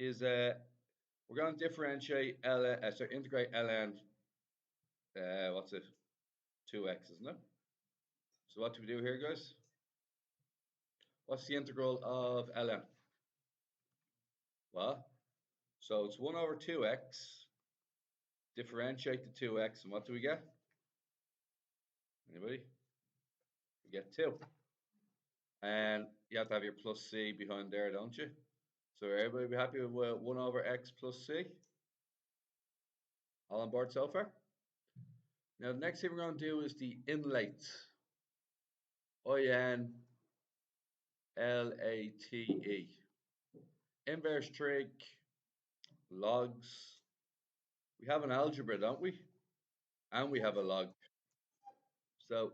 is we're going to differentiate integrate ln, what's it, 2x, isn't it? So what do we do here, guys? What's the integral of ln? Well, so it's 1 over 2x, differentiate the 2x, and what do we get? Anybody? We get 2. And you have to have your plus c behind there, don't you? So everybody be happy with 1 over x plus c? All on board so far? Now the next thing we're going to do is the inlate. INLATE. Inverse trig, logs. We have an algebra, don't we? And we have a log. So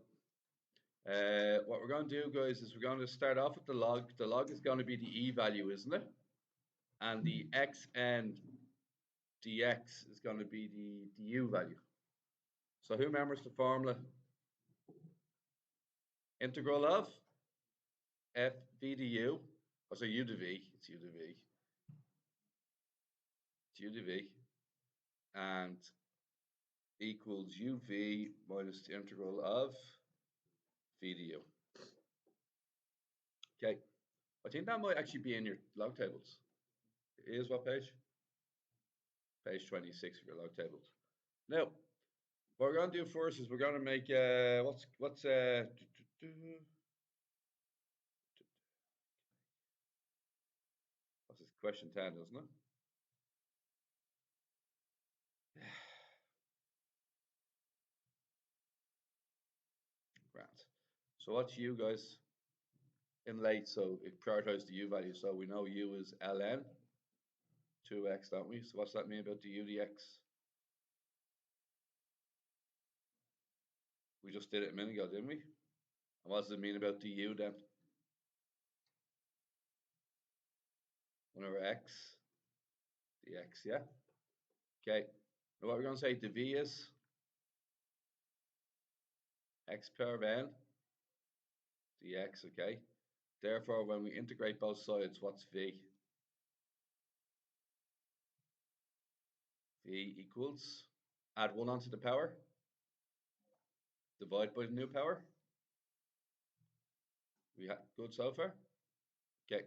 what we're going to do, guys, is we're going to start off with the log. The log is going to be the e value, isn't it? And the xn dx is going to be the u value. So who remembers the formula? Integral of f v du. Oh, so u to v. It's u to v. It's u to v. And equals uv minus the integral of v du. Okay. I think that might actually be in your log tables. It is what page? Page 26 of your log tables. Now, what we're going to do first is we're going to make what's this, question 10, isn't it? Grant. So what's u, guys? In late, so it prioritizes the u value. So we know u is ln 2x, don't we? So what's that mean about the u dx? We just did it a minute ago, didn't we? And what does it mean about the u then? 1 over x dx, yeah? Okay. Now what we're going to say the v is x power of n dx, okay? Therefore, when we integrate both sides, what's v? V equals, add 1 onto the power, divide by the new power. We have good so far? Okay.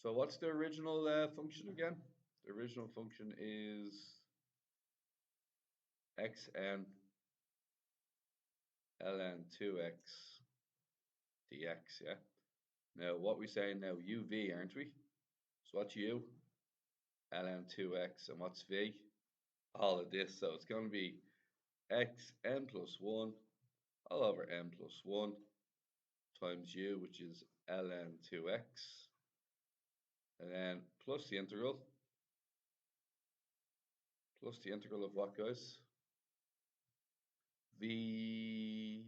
So what's the original function again? The original function is xn ln 2x dx, yeah? Now, what we saying now, uv, aren't we? So what's u? ln 2x, and what's v? All of this, so it's going to be xn plus 1 all over n plus 1 times u, which is ln 2x, and then plus the integral of what, guys? V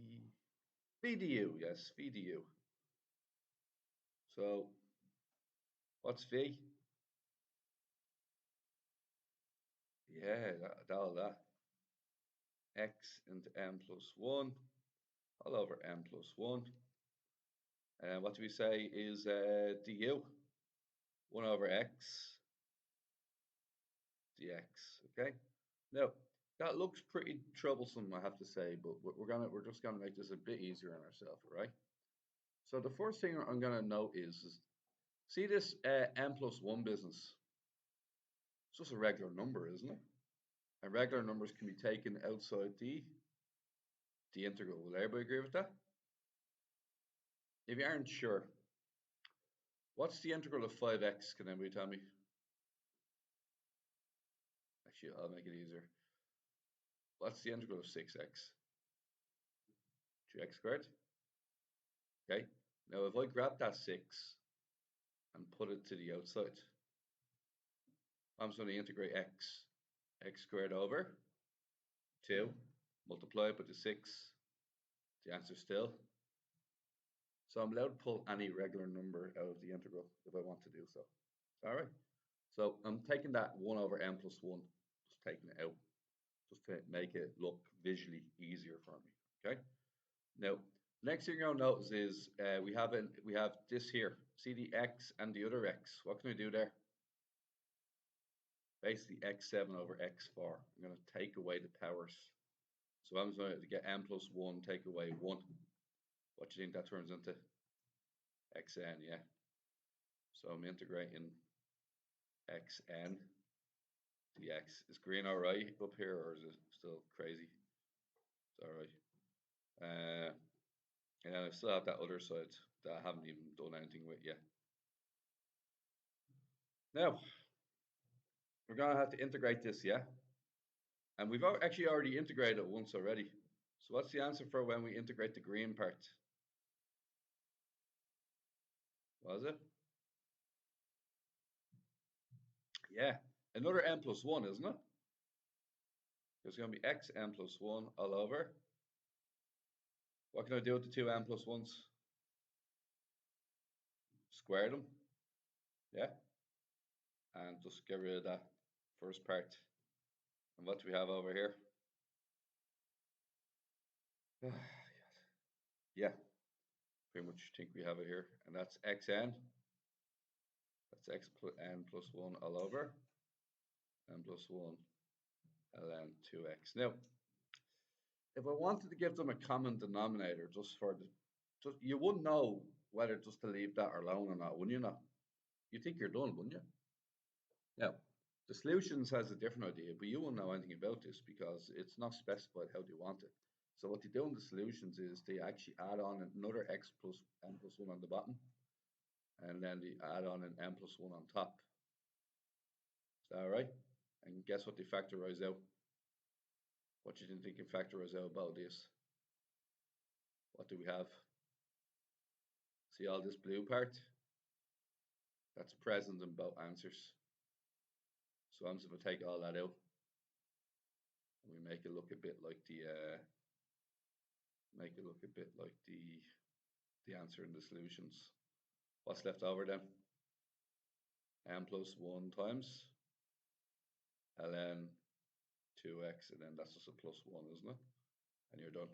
du, yes, v du. So what's v? Yeah, all that. X into n plus 1 all over n plus 1. And what do we say is du? 1 over x dx, okay? Now, that looks pretty troublesome, I have to say, but we're just gonna make this a bit easier on ourselves, right? So the first thing I'm gonna note is see this n plus 1 business. It's just a regular number, isn't it? And regular numbers can be taken outside the integral. Will everybody agree with that? If you aren't sure, what's the integral of 5x? Can anybody tell me? Actually, I'll make it easier. What's the integral of 6x? 2x squared. Okay. Now, if I grab that 6 and put it to the outside, I'm just going to integrate x squared over 2, multiply it by the 6. The answer still. So I'm allowed to pull any regular number out of the integral if I want to do so. All right. So I'm taking that 1 over n plus 1, just taking it out, just to make it look visually easier for me. Okay. Now, next thing you're going to notice is we have this here. See the x and the other x. What can we do there? basically x7 over x4. I'm going to take away the powers. So I'm going to get n plus 1, take away 1. What do you think that turns into? Xn, yeah. So I'm integrating xn dx. Is green all right up here, or is it still crazy? It's all right. And then I still have that other side that I haven't even done anything with yet. Now, we're going to have to integrate this, yeah? And we've actually already integrated it once already. So what's the answer for when we integrate the green part? What is it? Yeah, another n plus 1, isn't it? There's going to be x n plus 1 all over. What can I do with the two n plus 1s? Square them. Yeah. And just get rid of that first part. And what do we have over here? Yeah, pretty much think we have it here. And that's xn. That's x plus n plus 1 all over. N plus 1 ln 2x. Now, if I wanted to give them a common denominator just for the, you wouldn't know whether just to leave that alone or not, wouldn't you not? You think you're done, wouldn't you? Now, the solutions has a different idea, but you won't know anything about this because it's not specified how they want it. So what they do in the solutions is they actually add on another x plus n plus 1 on the bottom, and then they add on an n plus 1 on top. Is that all right? And guess what they factorize out? What you think they can factorize out about this? What do we have? See all this blue part? That's present in both answers. So I'm just going to take all that out. And we make it look a bit like the answer in the solutions. What's left over then? N plus 1 times ln 2x, and then that's just a plus 1, isn't it? And you're done.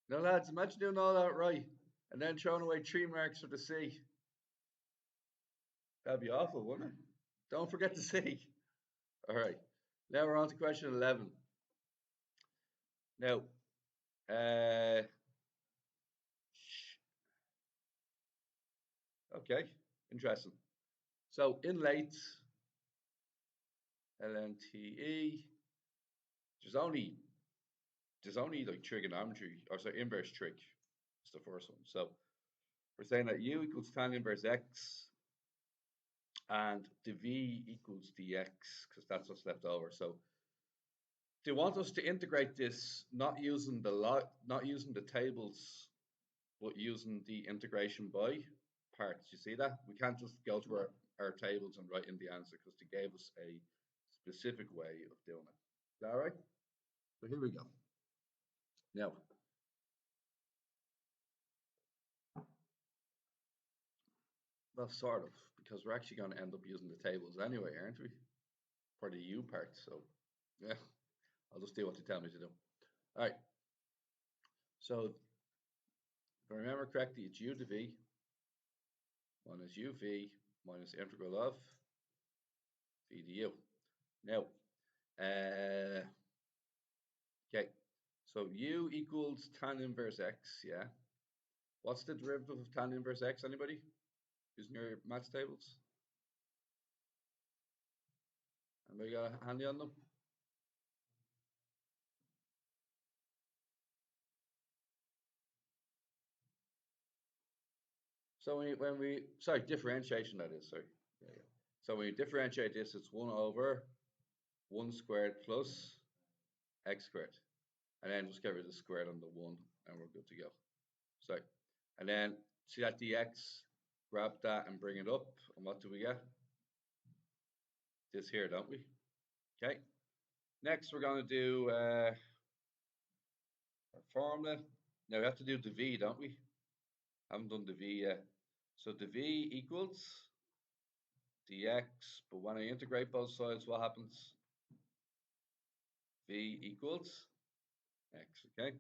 Now lads, imagine doing all that right and then throwing away 3 marks for the C. That'd be awful, wouldn't it? Don't forget the C. All right, now we're on to question 11. Now, okay, interesting. So in late LNTE, there's only like trigonometry, or sorry, inverse trig. It's the first one. So we're saying that u equals tan inverse x, and the v equals dx, because that's what's left over. So they want us to integrate this not using the tables, but using the integration by parts. You see that? We can't just go to our tables and write in the answer because they gave us a specific way of doing it. Is that all right? So here we go. Now, well, sort of, because we're actually going to end up using the tables anyway, aren't we? For the u part. So, yeah, I'll just do what they tell me to do. All right. So, if I remember correctly, it's u to v minus uv minus integral of v du. Now, okay, so u equals tan inverse x, yeah. What's the derivative of tan inverse x, anybody? Using your maths tables? Anybody got a handy on them? So when we sorry, differentiation that is, sorry. Yeah. So when you differentiate this, it's 1 over 1 squared plus x squared. And then just get rid of the squared on the 1 and we're good to go. So, and then see that dx, grab that and bring it up. And what do we get? This here, don't we? Okay. Next, we're going to do our formula. Now we have to do the v, don't we? Haven't done the v yet. So the v equals dx, but when I integrate both sides, what happens? V equals x, okay?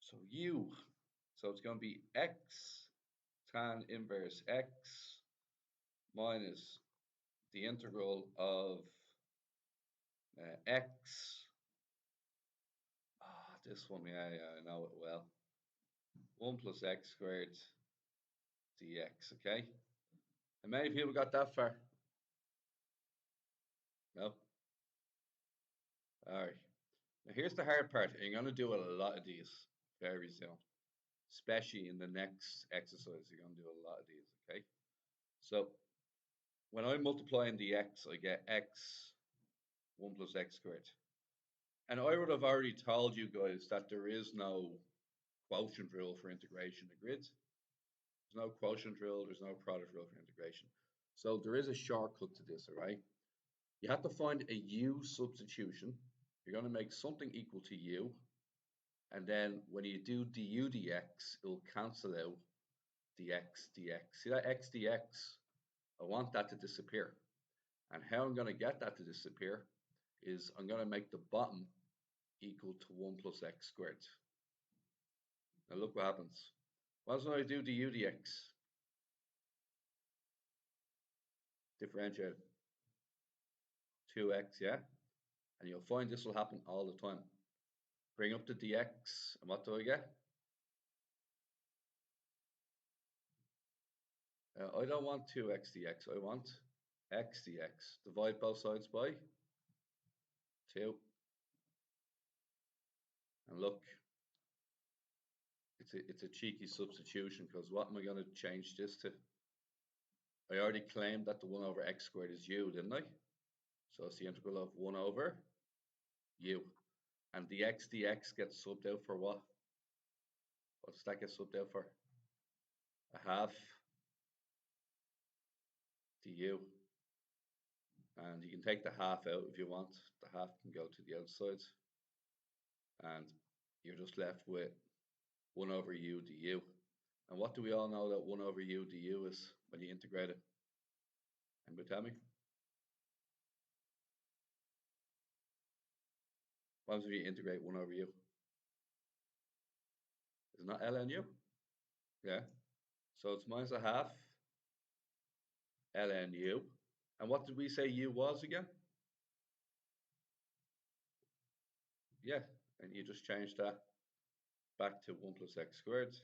So u, so it's going to be x tan inverse x minus the integral of x. This one, yeah, I know it well. 1 plus x squared dx, okay? And many people got that far? No? All right. Now here's the hard part. You're going to do a lot of these very soon, especially in the next exercise. You're going to do a lot of these, okay? So when I'm multiplying the x, I get x 1 plus x squared. And I would have already told you guys that there is no quotient rule for integration of grids. There's no quotient rule, there's no product rule for integration. So there is a shortcut to this, all right? You have to find a u substitution. You're going to make something equal to u. And then when you do du dx, it will cancel out dx dx. See that x dx? I want that to disappear. And how I'm going to get that to disappear is I'm going to make the bottom equal to 1 plus x squared. Now look what happens. What does I do du dx? Differentiate 2x, yeah? And you'll find this will happen all the time. Bring up the dx, and what do I get? I don't want 2x dx, I want x dx. Divide both sides by 2. And look, it's a cheeky substitution, because what am I going to change this to? I already claimed that the 1 over x squared is u, didn't I? So it's the integral of 1 over u. And the x dx gets subbed out for what? What does that get subbed out for? A half du. And you can take the half out if you want. The half can go to the outside. And you're just left with 1 over u du. And what do we all know that 1 over u du is when you integrate it? Anybody tell me? What happens if you integrate 1 over u? Isn't that ln u? Yeah. So it's minus a half ln u. And what did we say u was again? Yeah. And you just change that back to 1 plus x squared.